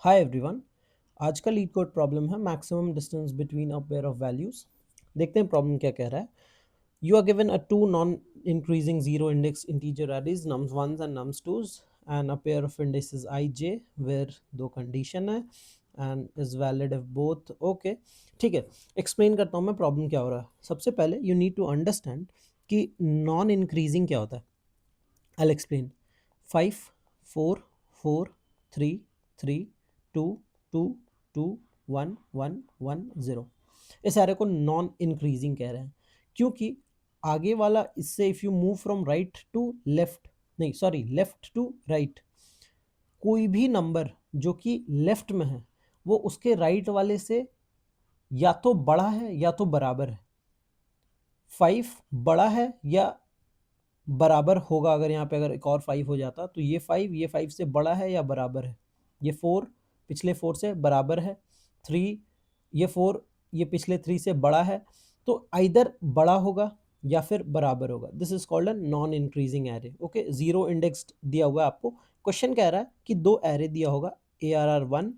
हाय everyone. आज का LeetCode problem है maximum distance between a pair of values. देखते हैं प्रॉब्लम क्या कह रहा है। You are given a two non increasing zero index integer arrays nums ones and nums twos and a pair of indexes I J where दो condition है and is valid if both okay. ठीक है, explain करता हूँ मैं problem क्या हो रहा है। सबसे पहले यू नीड टू अंडरस्टैंड कि नॉन इंक्रीजिंग क्या होता है। I'll explain. 5, 4, 4, 3, 3, 2, 2, 2, 1, 1, 1, 0। इस एरे को नॉन इंक्रीजिंग कह रहे हैं क्योंकि आगे वाला इससे if you move from right to left, नहीं सॉरी लेफ्ट टू राइट, कोई भी नंबर जो कि लेफ्ट में है वो उसके राइट वाले से या तो बड़ा है या तो बराबर है। 5 बड़ा है या बराबर होगा। अगर यहाँ पे अगर एक और 5 हो जाता तो ये 5 से बड़ा है या बराबर है। ये 4 पिछले 4 से बराबर है। 3 ये 4 ये पिछले 3 से बड़ा है। तो आइदर बड़ा होगा या फिर बराबर होगा। This is called a non increasing array. Okay, zero indexed दिया हुआ है आपको। क्वेश्चन कह रहा है कि दो एरे दिया होगा, ARR1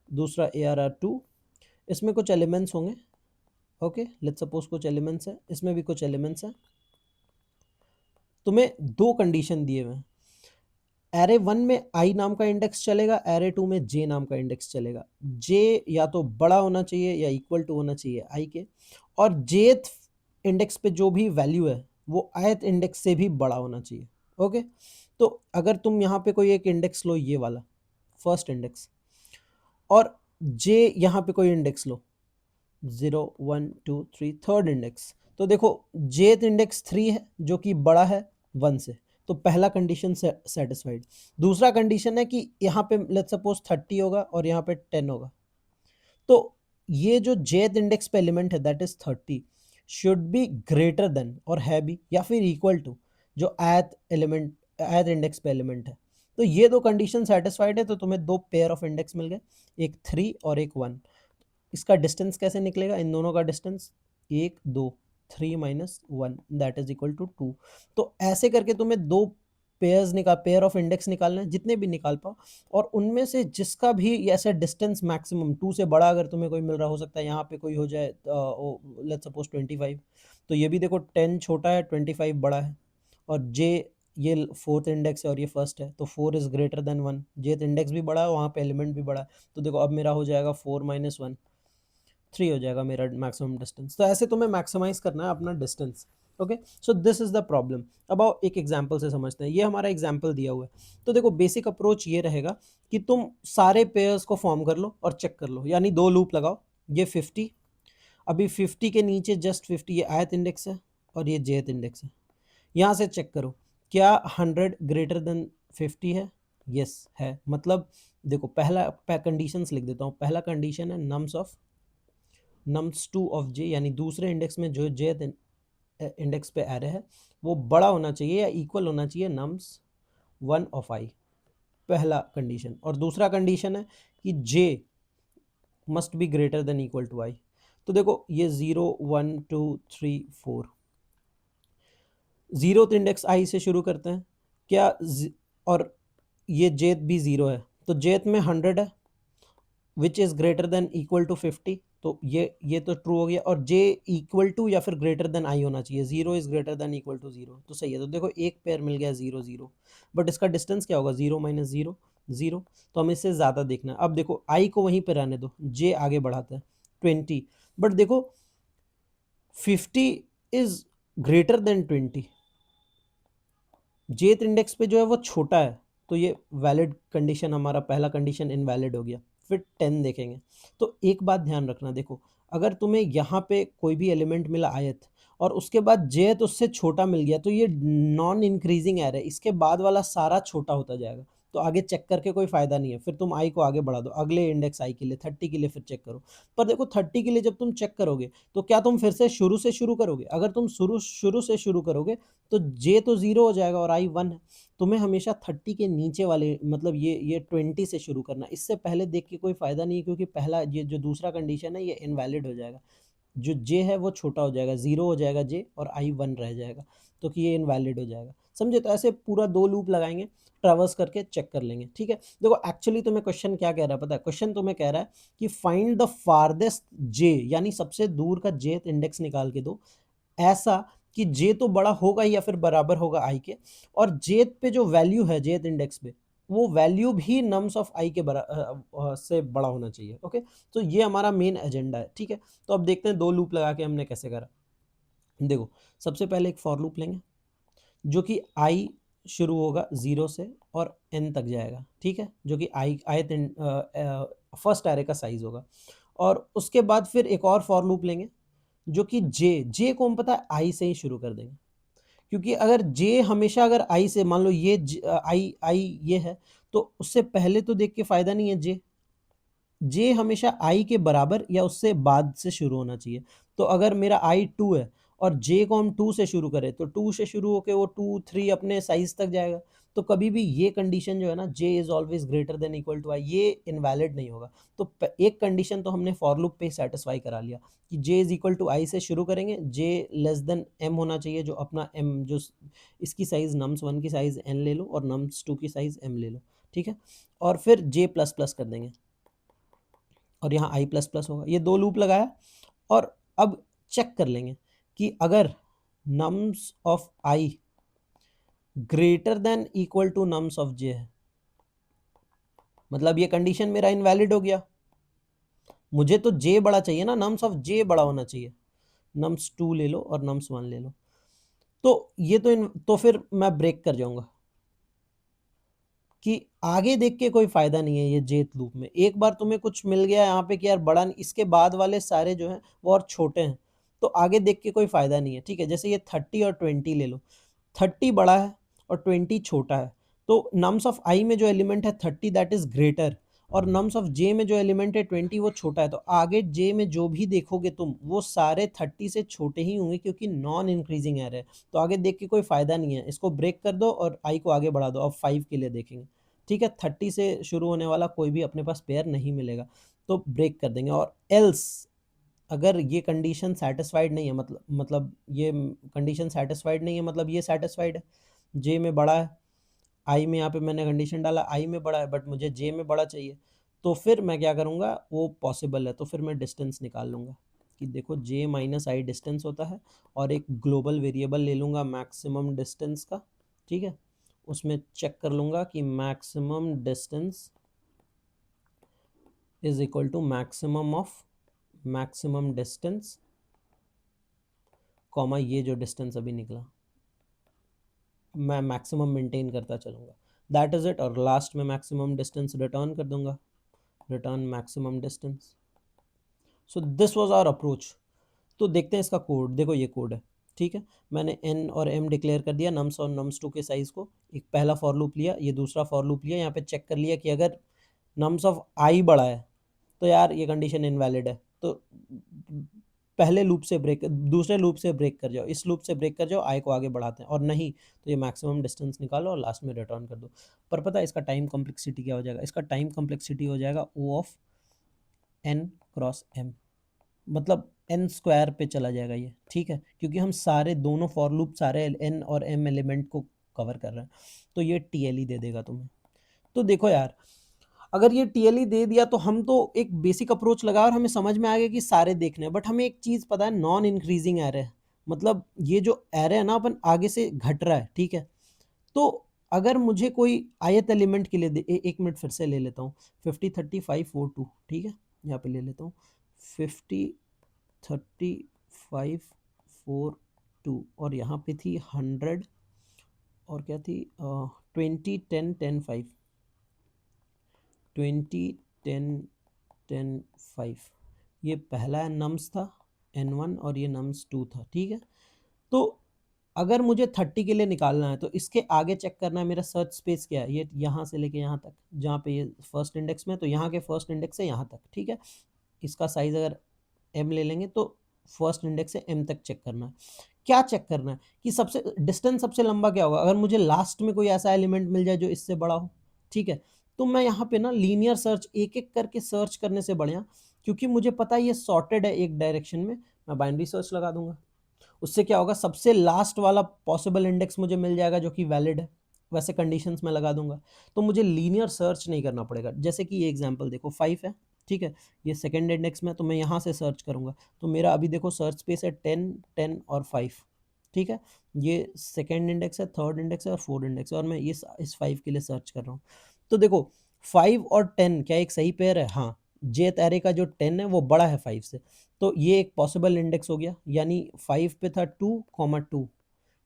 दूसरा ARR2। इसमें कुछ एलिमेंट्स होंगे। ओके, लेट्स सपोज कुछ एलिमेंट्स है, इसमें भी कुछ एलिमेंट्स है। तुम्हें दो कंडीशन दिए हुए हैं। एरे 1 में आई नाम का इंडेक्स चलेगा, एरे 2 में जे नाम का इंडेक्स चलेगा। जे या तो बड़ा होना चाहिए या इक्वल टू होना चाहिए आई के, और जेथ इंडेक्स पे जो भी वैल्यू है वो ith इंडेक्स से भी बड़ा होना चाहिए। ओके, तो अगर तुम यहाँ पे कोई एक इंडेक्स लो, ये वाला फर्स्ट इंडेक्स, और जे यहाँ पे कोई इंडेक्स लो 0 1 2 3 थर्ड इंडेक्स, तो देखो जेथ इंडेक्स 3 है जो कि बड़ा है 1 से, तो पहला कंडीशन सेटिस्फाइड। दूसरा कंडीशन है कि यहाँ पे लेट्स सपोज 30 होगा और यहाँ पे 10 होगा, तो ये जो जेथ इंडेक्स पे एलिमेंट है that is 30 should be greater then और है भी या फिर इक्वल टू जो ith इंडेक्स पे एलिमेंट है। तो ये दो कंडीशन सेटिस्फाइड है तो तुम्हें दो पेयर ऑफ इंडेक्स मिल गए, एक 3 और एक 1। इसका डिस्टेंस कैसे निकलेगा, इन दोनों का distance 1 2, 3 minus 1 that is equal to 2। तो ऐसे करके तुम्हें दो पेयर ऑफ इंडेक्स निकालना है, जितने भी निकाल पाओ, और उनमें से जिसका भी ऐसा डिस्टेंस मैक्सिमम 2 से बड़ा अगर तुम्हें कोई मिल रहा, हो सकता है यहाँ पे कोई हो जाए लेट्स सपोज 25, तो ये भी देखो 10 छोटा है 25 बड़ा है, और जे ये फोर्थ इंडेक्स है और ये फर्स्ट है, तो 4 इज ग्रेटर देन 1। जेथ इंडेक्स भी बड़ा है, वहाँ पे एलिमेंट भी बड़ा है, तो देखो अब मेरा हो जाएगा 4 माइनस 1, 3 हो जाएगा मेरा मैक्सिमम डिस्टेंस। तो ऐसे तुम्हें मैक्सिमाइज करना है अपना distance. Okay, so this is the problem. अब आओ एक एग्जांपल से समझते हैं। ये हमारा एग्जांपल दिया हुआ है, तो देखो बेसिक अप्रोच ये रहेगा कि तुम सारे पेयर्स को फॉर्म कर लो और चेक कर लो, यानी दो लूप लगाओ। ये 50, अभी 50 के नीचे जस्ट 50 ये ith इंडेक्स है और ये jth इंडेक्स है। यहाँ से चेक करो क्या 100 ग्रेटर देन 50 है। यस है, मतलब देखो पहला कंडीशंस लिख देता हूँ। पहला कंडीशन है nums2 ऑफ j, यानी दूसरे इंडेक्स में जो j इंडेक्स पे एरे है वो बड़ा होना चाहिए या इक्वल होना चाहिए nums1 ऑफ i, पहला कंडीशन। और दूसरा कंडीशन है कि j must be greater than equal to i। तो देखो ये 0 1 2 3 4, जीरो इंडेक्स i से शुरू करते हैं क्या, और ये जेथ भी 0 है, तो जेथ में 100 है which is greater than equal to 50, तो ये तो ट्रू हो गया। और j इक्वल टू या फिर ग्रेटर देन i होना चाहिए, 0 is greater than equal to 0, तो सही है। तो देखो एक पेयर मिल गया 0 0, बट इसका डिस्टेंस क्या होगा 0 माइनस 0 0, तो हमें इससे ज़्यादा देखना है। अब देखो i को वहीं पे रहने दो, j आगे बढ़ाते हैं 20, बट देखो 50 इज ग्रेटर देन 20, जेथ इंडेक्स पे जो है वो छोटा है, तो ये वैलिड कंडीशन, हमारा पहला कंडीशन इनवैलिड हो गया। फिर 10 देखेंगे, तो एक बात ध्यान रखना, देखो अगर तुम्हें यहाँ पे कोई भी एलिमेंट मिला आयत और उसके बाद जेथ उससे छोटा मिल गया, तो ये नॉन इंक्रीजिंग एरे, इसके बाद वाला सारा छोटा होता जाएगा, तो आगे चेक करके कोई फायदा नहीं है। फिर तुम आई को आगे बढ़ा दो अगले इंडेक्स आई के लिए, 30 के लिए फिर चेक करो। पर देखो 30 के लिए जब तुम चेक करोगे तो क्या तुम फिर से शुरू करोगे? अगर तुम शुरू से शुरू करोगे तो जे तो 0 हो जाएगा और आई 1 है। तुम्हें हमेशा 30 के नीचे वाले, मतलब ये 20 से शुरू करना, इससे पहले देख के कोई फायदा नहीं है, क्योंकि पहला ये जो दूसरा कंडीशन है ये इनवैलिड हो जाएगा। जो जे है वो छोटा हो जाएगा, 0 हो जाएगा जे, और आई 1 रह जाएगा, तो कि ये इनवैलिड हो जाएगा। समझे? तो ऐसे पूरा 2 लूप लगाएंगे, ट्रैवर्स करके चेक कर लेंगे, ठीक है? देखो एक्चुअली तुम्हें क्वेश्चन क्या कह रहा है पता है? क्वेश्चन तुम्हें कह रहा है कि फाइंड द फारदेस्ट जे, यानी सबसे दूर का जेथ इंडेक्स निकाल के दो, ऐसा कि जे तो बड़ा होगा ही या फिर बराबर होगा आई के, और जेथ पे जो वैल्यू है जेथ इंडेक्स पे, वो वैल्यू भी नम्स ऑफ आई के से बड़ा होना चाहिए। ओके, तो ये हमारा मेन एजेंडा है, ठीक है? तो अब देखते हैं 2 लूप लगा के हमने कैसे करा। देखो, सबसे पहले एक फॉर लूप लेंगे जो कि आई शुरू होगा 0 से और n तक जाएगा, ठीक है? जो कि आई आयत फर्स्ट एरे का साइज होगा। और उसके बाद फिर एक और फॉर लूप लेंगे जो कि जे को हम पता है आई से ही शुरू कर देंगे, क्योंकि अगर जे हमेशा अगर आई से, मान लो ये आई आई ये है, तो उससे पहले तो देख के फायदा नहीं है। जे हमेशा आई के बराबर या उससे बाद से शुरू होना चाहिए। तो अगर मेरा आई 2 है और जे को हम 2 से शुरू करें, तो 2 से शुरू होकर वो 2 3 अपने साइज तक जाएगा। तो कभी भी ये कंडीशन जो है ना, j is always greater than equal to i, ये इनवैलिड नहीं होगा। तो एक कंडीशन तो हमने फॉर लूप पे सेटिस्फाई करा लिया कि जे इज इक्वल टू आई से शुरू करेंगे, जे लेस देन एम होना चाहिए, जो अपना एम जो इसकी साइज नम्स 1 की साइज एन ले लो और नम्स 2 की साइज एम ले लो, ठीक है? और फिर जे प्लस प्लस कर देंगे और यहाँ आई प्लस प्लस होगा। ये 2 लूप लगाया और अब चेक कर लेंगे कि अगर nums of i greater than equal to nums of j है, मतलब ये कंडीशन मेरा इनवैलिड हो गया। मुझे तो जे बड़ा चाहिए ना, नम्स ऑफ जे बड़ा होना चाहिए। नम्स 2 ले लो और नम्स 1 ले लो, तो ये तो फिर मैं ब्रेक कर जाऊंगा कि आगे देख के कोई फायदा नहीं है ये जेथ लूप में। एक बार तुम्हें कुछ मिल गया यहाँ पे कि यार बड़ा नहीं, इसके बाद वाले सारे जो हैं वो और छोटे हैं, तो आगे देख के कोई फायदा नहीं है, ठीक है? जैसे ये 30 और 20 ले लो, 30 बड़ा है और 20 छोटा है, तो नम्स ऑफ आई में जो एलिमेंट है 30 दैट इज ग्रेटर, और नम्स ऑफ जे में जो एलिमेंट है 20 वो छोटा है। तो आगे जे में जो भी देखोगे तुम, वो सारे 30 से छोटे ही होंगे, क्योंकि नॉन इंक्रीजिंग एरे है। तो आगे देख के कोई फायदा नहीं है, इसको ब्रेक कर दो और आई को आगे बढ़ा दो। अब 5 के लिए देखेंगे, ठीक है? 30 से शुरू होने वाला कोई भी अपने पास पेयर नहीं मिलेगा, तो ब्रेक कर देंगे। और एल्स, अगर ये कंडीशन सेटिस्फाइड नहीं है, मतलब ये कंडीशन सेटिस्फाइड नहीं है, मतलब ये सेटिस्फाइड है, जे में बड़ा है, आई में यहाँ पे मैंने कंडीशन डाला आई में बड़ा है बट मुझे जे में बड़ा चाहिए, तो फिर मैं क्या करूँगा, वो पॉसिबल है तो फिर मैं डिस्टेंस निकाल लूँगा कि देखो जे माइनस आई डिस्टेंस होता है, और एक ग्लोबल वेरिएबल ले लूँगा मैक्सिमम डिस्टेंस का, ठीक है? उसमें चेक कर लूँगा कि maximum distance is equal to maximum of maximum distance comma ये जो डिस्टेंस अभी निकला, मैं मैक्सिमम मेंटेन करता चलूँगा, दैट इज़ इट। और लास्ट में मैक्सिमम डिस्टेंस रिटर्न कर दूंगा, return maximum distance. So this was our approach. तो देखते हैं इसका कोड। देखो ये कोड है, ठीक है? मैंने n और m डिक्लेयर कर दिया, नम्स और नम्स 2 के साइज को। एक पहला फॉर लूप लिया, ये दूसरा फॉर लूप लिया, यहाँ पे चेक कर लिया कि अगर नम्स ऑफ i बड़ा है तो यार ये कंडीशन इनवैलिड है, तो पहले लूप से ब्रेक, दूसरे लूप से ब्रेक कर जाओ, इस लूप से ब्रेक कर जाओ, आई को आगे बढ़ाते हैं, और नहीं तो ये मैक्सिमम डिस्टेंस निकालो और लास्ट में रिटर्न कर दो। पर पता है इसका टाइम कॉम्प्लेक्सिटी क्या हो जाएगा? इसका टाइम कॉम्प्लेक्सिटी हो जाएगा ओ ऑफ n क्रॉस m, मतलब n स्क्वायर पे चला जाएगा ये, ठीक है? क्योंकि हम सारे दोनों फॉर लूप सारे n और m एलिमेंट को कवर कर रहे हैं, तो ये टीएलई दे देगा तुम्हें। तो देखो यार, अगर ये टीएलई दे दिया तो हम तो एक बेसिक अप्रोच लगा और हमें समझ में आ गया कि सारे देखने हैं, बट हमें एक चीज़ पता है, नॉन इंक्रीजिंग एरे, मतलब ये जो एरे है ना अपन आगे से घट रहा है, ठीक है? तो अगर मुझे कोई आयत एलिमेंट के लिए एक मिनट फिर से ले लेता हूँ, 50 30 5 4 2, ठीक है? यहाँ पे ले लेता हूँ 50 30 5 4 2, और यहाँ पे थी 100, और क्या थी 20 10 10 5, 20 10 10 5, ये पहला नम्स था n1 और ये नम्स 2 था, ठीक है? तो अगर मुझे 30 के लिए निकालना है तो इसके आगे चेक करना है मेरा सर्च स्पेस क्या है, ये यहाँ से लेके यहाँ तक, जहाँ पे ये फर्स्ट इंडेक्स में, तो यहाँ के फर्स्ट इंडेक्स से यहाँ तक, ठीक है? इसका साइज अगर m ले लेंगे तो फर्स्ट इंडेक्स से m तक चेक करना है। क्या चेक करना है कि सबसे डिस्टेंस सबसे लंबा क्या होगा, अगर मुझे लास्ट में कोई ऐसा एलिमेंट मिल जाए जो इससे बड़ा हो, ठीक है? तो मैं यहाँ पे ना लीनियर सर्च एक एक करके सर्च करने से बढ़िया, क्योंकि मुझे पता है ये सॉर्टेड है एक डायरेक्शन में, मैं बाइनरी सर्च लगा दूंगा। उससे क्या होगा, सबसे लास्ट वाला पॉसिबल इंडेक्स मुझे मिल जाएगा जो कि वैलिड है, वैसे कंडीशंस में लगा दूंगा, तो मुझे लीनियर सर्च नहीं करना पड़ेगा। जैसे कि ये एग्जांपल देखो 5 है, ठीक है, ये सेकंड इंडेक्स में, तो मैं यहाँ से सर्च करूंगा, तो मेरा अभी देखो सर्च स्पेस है 10, 10 और 5, ठीक है, ये सेकंड इंडेक्स है, थर्ड इंडेक्स है और फोर्थ इंडेक्स है, और मैं इस 5 के लिए सर्च कर रहा हूँ। तो देखो 5 और 10 क्या एक सही पेयर है? हाँ, जेथ एरे का जो 10 है वो बड़ा है 5 से, तो ये एक पॉसिबल इंडेक्स हो गया, यानी 5 पे था 2, 2,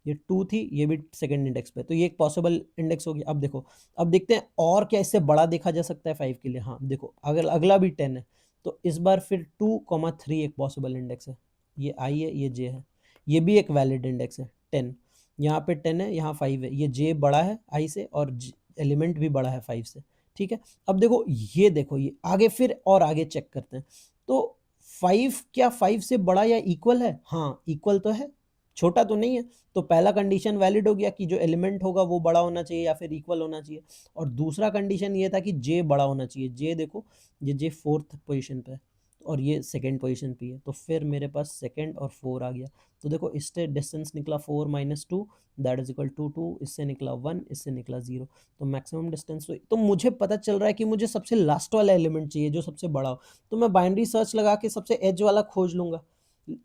ये 2 थी, ये भी सेकंड इंडेक्स पे, तो ये एक पॉसिबल इंडेक्स हो गया। अब देखो, अब देखते हैं और क्या इससे बड़ा देखा जा सकता है 5 के लिए। हाँ देखो, अगर अगला भी 10 है, तो इस बार फिर 2, 3 एक पॉसिबल इंडेक्स है, ये आई है, ये जे है, ये भी एक वैलिड इंडेक्स है 10, यहाँ पे 10 है, यहाँ 5 है, ये जे बड़ा है आई से और एलिमेंट भी बड़ा है 5 से, ठीक है। अब देखो ये आगे फिर और आगे चेक करते हैं, तो 5 क्या 5 से बड़ा या इक्वल है? हाँ इक्वल तो है, छोटा तो नहीं है। तो पहला कंडीशन वैलिड हो गया कि जो एलिमेंट होगा वो बड़ा होना चाहिए या फिर इक्वल होना चाहिए, और दूसरा कंडीशन ये था कि जे बड़ा होना चाहिए। जे देखो, ये जे फोर्थ पोजीशन पे है और ये सेकंड पोजीशन पे है, तो फिर मेरे पास सेकंड और 4 आ गया। तो देखो इससे डिस्टेंस निकला 4 - 2 दैट इज इक्वल टू 2, इससे निकला 1, इससे निकला 0, तो मैक्सिमम डिस्टेंस तो मुझे पता चल रहा है कि मुझे सबसे लास्ट वाला एलिमेंट चाहिए जो सबसे बड़ा हो, तो मैं बाइनरी सर्च लगा के सबसे एज वाला खोज लूंगा।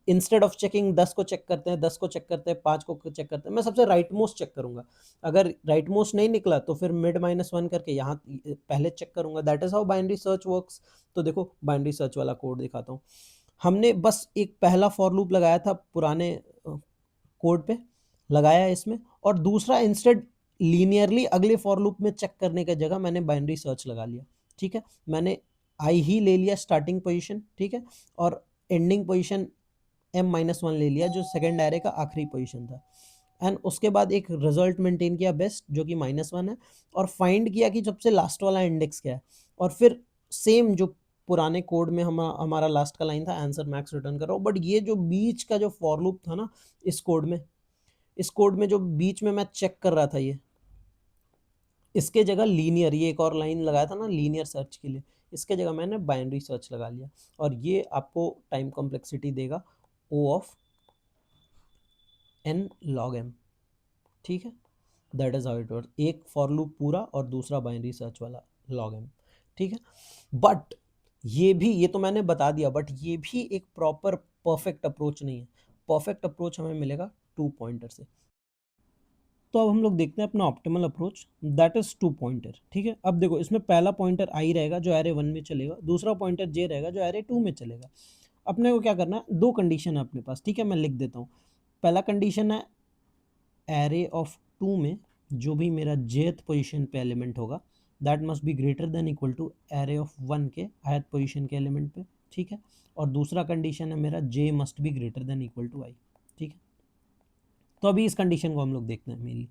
इंस्टेड ऑफ चेकिंग 10 को चेक करते हैं, 10 को चेक करते हैं, 5 को चेक करते हैं, मैं सबसे राइट मोस्ट चेक करूंगा। अगर राइट मोस्ट नहीं निकला तो फिर मिड -1 करके यहाँ पहले चेक करूंगा। That is how binary search works. तो देखो बाइनरी सर्च वाला कोड दिखाता हूँ। हमने बस एक पहला फॉर लूप लगाया था पुराने कोड पे, लगाया है इसमें, और दूसरा इंस्टेड लीनियरली अगले फॉर लूप में चेक करने की जगह मैंने बाइनरी सर्च लगा लिया, ठीक है। मैंने आई ही ले लिया स्टार्टिंग पोजीशन, ठीक है, और एंडिंग पोजीशन m-1 ले लिया जो सेकंड एरे का आखिरी पोजीशन था, एंड उसके बाद एक रिजल्ट मेंटेन किया बेस्ट जो कि -1 है, और फाइंड किया कि सबसे लास्ट वाला इंडेक्स क्या है, और फिर सेम जो पुराने कोड में हमारा लास्ट का लाइन था आंसर मैक्स रिटर्न कर रहा हूँ, बट ये जो बीच का जो फॉर लूप था ना इस कोड में जो बीच में मैं चेक कर रहा था, ये इसके जगह लीनियर, ये एक और लाइन लगाया था ना लीनियर सर्च के लिए, इसके जगह मैंने बाइनरी सर्च लगा लिया, और ये आपको टाइम कॉम्प्लेक्सिटी देगा O of n log m, ठीक है। That is how it work, एक फॉर लूप पूरा और दूसरा बाइनरी सर्च वाला log m, ठीक है। बट ये तो मैंने बता दिया, बट ये भी एक प्रॉपर परफेक्ट अप्रोच नहीं है। परफेक्ट अप्रोच हमें मिलेगा 2 पॉइंटर से। तो अब हम लोग देखते हैं अपना optimal approach, that is 2 pointer, ठीक है। अब देखो इसमें पहला पॉइंटर आई रहेगा जो एरे 1 में चलेगा, दूसरा पॉइंटर जे रहेगा जो एरे 2 में चलेगा। अपने को क्या करना है, दो कंडीशन है अपने पास, ठीक है, मैं लिख देता हूँ। पहला कंडीशन है एरे ऑफ 2 में जो भी मेरा जेथ पोजीशन पे एलिमेंट होगा that must be greater than equal to array of 1 के ith पोजीशन के एलिमेंट पे, ठीक है। और दूसरा कंडीशन है मेरा j must be greater than equal to i, ठीक है। तो अभी इस कंडीशन को हम लोग देखते हैं मेनली।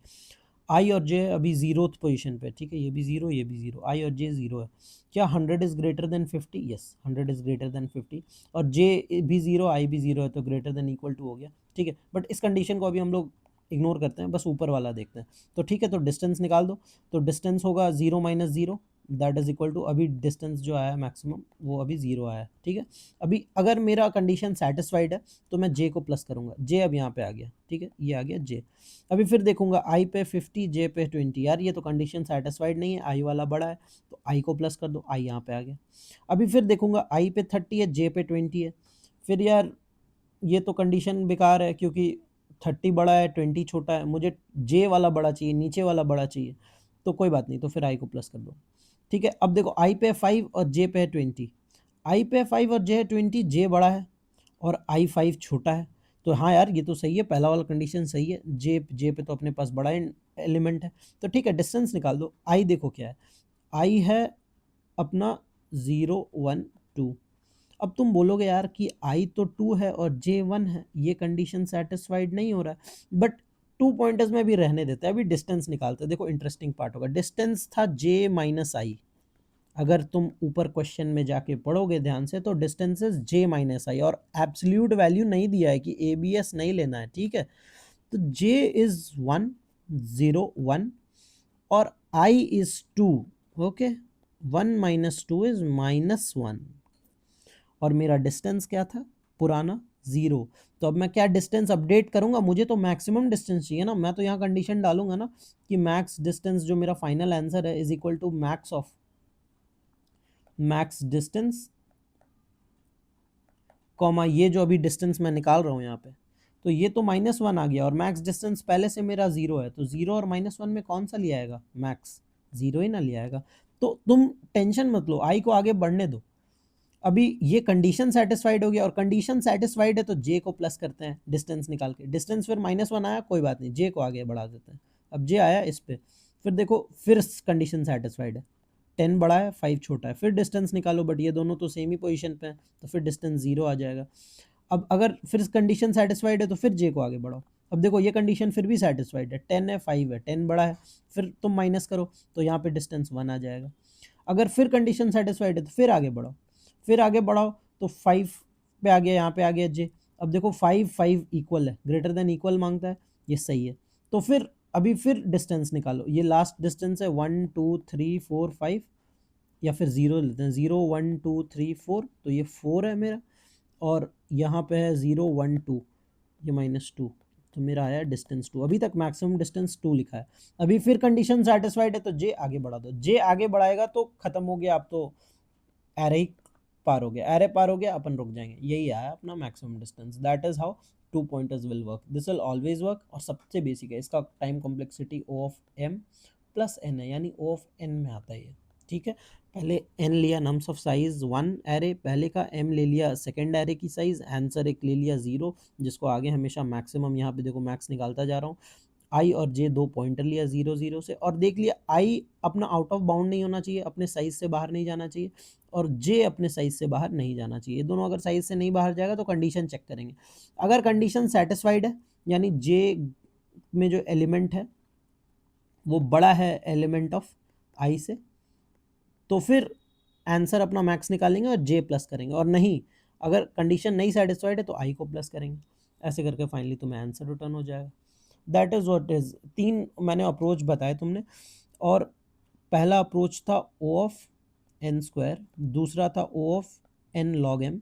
आई और जे अभी जीरोथ पोजीशन पे, ठीक है, ये भी जीरो, ये भी जीरो, आई और जे जीरो है। क्या 100 is greater then 50? Yes, 100 is greater then 50, और जे भी जीरो, आई भी जीरो है, तो ग्रेटर देन इक्वल टू हो गया, ठीक है। बट इस कंडीशन को अभी हम लोग इग्नोर करते हैं, बस ऊपर वाला देखते हैं। तो ठीक है, तो डिस्टेंस निकाल दो, तो डिस्टेंस होगा 0 - 0 दैट इज इक्वल टू, अभी डिस्टेंस जो आया है मैक्सिमम वो अभी 0 आया है, ठीक है। अभी अगर मेरा कंडीशन सेटिस्फाइड है तो मैं जे को प्लस करूंगा, जे अब यहाँ पे आ गया, ठीक है, ये आ गया जे। अभी फिर देखूंगा आई पे 50, जे पे 20, यार ये तो कंडीशन सेटिस्फाइड नहीं है, आई वाला बड़ा है, तो आई को प्लस कर दो, आई यहाँ पे आ गया। अभी फिर देखूंगा आई पे 30 है, जे पे 20 है, फिर यार ये तो कंडीशन बेकार है क्योंकि 30 बड़ा है 20 छोटा है, मुझे जे वाला बड़ा चाहिए, नीचे वाला बड़ा चाहिए, तो कोई बात नहीं, तो फिर आई को प्लस कर दो, ठीक है। अब देखो आई पे 5 और जे पे 20, आई पे 5 और जे 20, जे बड़ा है और आई 5 छोटा है, तो हाँ यार ये तो सही है, पहला वाला कंडीशन सही है, जे पे तो अपने पास बड़ा एलिमेंट है, तो ठीक है, डिस्टेंस निकाल दो। आई देखो क्या है, आई है अपना 0, 1, 2। अब तुम बोलोगे यार कि आई तो 2 है और जे 1 है, ये कंडीशन सेटिस्फाइड नहीं हो रहा है, बट 2 पॉइंटर्स में भी रहने देते हैं, अभी डिस्टेंस निकालते हैं। देखो इंटरेस्टिंग पार्ट होगा, डिस्टेंस था जे माइनस आई, अगर तुम ऊपर क्वेश्चन में जाके पढ़ोगे ध्यान से तो डिस्टेंस इज जे माइनस आई, और एब्सोल्यूट वैल्यू नहीं दिया है कि एबीएस नहीं लेना है, ठीक है। तो जे इज 1, 0, 1 और आई इज 2, ओके, 1 - 2 इज -1, और मेरा डिस्टेंस क्या था पुराना 0। तो अब मैं क्या डिस्टेंस अपडेट करूंगा, मुझे तो मैक्सिमम डिस्टेंस चाहिए ना, मैं तो यहाँ कंडीशन डालूंगा ना कि मैक्स डिस्टेंस जो मेरा फाइनल आंसर है is equal to max of max distance comma ये जो अभी डिस्टेंस मैं निकाल रहा हूँ यहाँ पे, तो ये तो -1 आ गया और मैक्स डिस्टेंस पहले से मेरा 0 है, तो 0 और -1 में कौन सा लिया आएगा, मैक्स, 0 ही ना लिया आएगा। तो तुम टेंशन मत लो, आई को आगे बढ़ने दो। अभी ये कंडीशन सेटिस्फाइड हो गया और कंडीशन सेटिस्फाइड है तो जे को प्लस करते हैं डिस्टेंस निकाल के, डिस्टेंस फिर -1 आया, कोई बात नहीं, जे को आगे बढ़ा देते हैं। अब जे आया इस पे, फिर देखो फिर कंडीशन सेटिस्फाइड है, 10 बड़ा है 5 छोटा है, फिर डिस्टेंस निकालो, बट ये दोनों तो सेम ही पोजीशन पे हैं, तो फिर डिस्टेंस 0 आ जाएगा। अब अगर फिर कंडीशन सेटिस्फाइड है तो फिर जे को आगे बढ़ाओ। अब देखो ये कंडीशन फिर भी सेटिस्फाइड है, 10 है 5 है, 10 बड़ा है, फिर तुम माइनस करो तो यहाँ पे डिस्टेंस 1 आ जाएगा। अगर फिर कंडीशन सेटिस्फाइड है तो फिर आगे बढ़ाओ, फिर आगे बढ़ाओ तो 5 पे आ गया, यहाँ पे आ गया जे। अब देखो 5 5 इक्वल है, ग्रेटर देन इक्वल मांगता है, ये सही है। तो फिर अभी फिर डिस्टेंस निकालो, ये लास्ट डिस्टेंस है 1 2 3 4 5, या फिर 0 लेते हैं, 0 1 2 3 4, तो ये 4 है मेरा, और यहाँ पे है 0 1 2, ये -2, तो मेरा आया डिस्टेंस 2। अभी तक मैक्सिमम डिस्टेंस 2 लिखा है। अभी फिर कंडीशन सेटिस्फाइड है तो जे आगे बढ़ा दो, जे आगे बढ़ाएगा तो खत्म हो गया, अब तो एरे ही पार हो गया, एरे पार हो गया, अपन रुक जाएंगे, यही आया अपना maximum distance. That is how 2 pointers will work, this will always work. और सबसे बेसिक है, इसका time complexity O of M plus n है, यानी O ऑफ n में आता है ये, ठीक है। पहले n लिया नम्स ऑफ साइज 1 एरे पहले का, m ले लिया सेकेंड एरे की साइज, आंसर एक ले लिया 0, जिसको आगे हमेशा मैक्सिमम, यहाँ पे देखो मैक्स निकालता जा रहा हूँ। आई और जे दो पॉइंटर लिया 0 0 से, और देख लिया आई अपना आउट ऑफ बाउंड नहीं होना चाहिए, अपने साइज से बाहर नहीं जाना चाहिए, और जे अपने साइज से बाहर नहीं जाना चाहिए। दोनों अगर साइज से नहीं बाहर जाएगा तो कंडीशन चेक करेंगे। अगर कंडीशन सेटिस्फाइड है, यानी जे में जो एलिमेंट है वो बड़ा है एलिमेंट ऑफ आई से, तो फिर आंसर अपना मैक्स निकालेंगे और जे प्लस करेंगे, और नहीं, अगर कंडीशन नहीं सेटिस्फाइड है तो आई को प्लस करेंगे। ऐसे करके फाइनली तुम्हें आंसर रिटर्न हो जाएगा। दैट इज व्हाट इज, 3 मैंने अप्रोच बताए तुमने, और पहला अप्रोच था O ऑफ n स्क्वायर, दूसरा था O of n log m,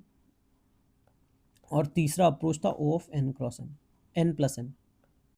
और तीसरा अप्रोच था O of n cross m, n plus m।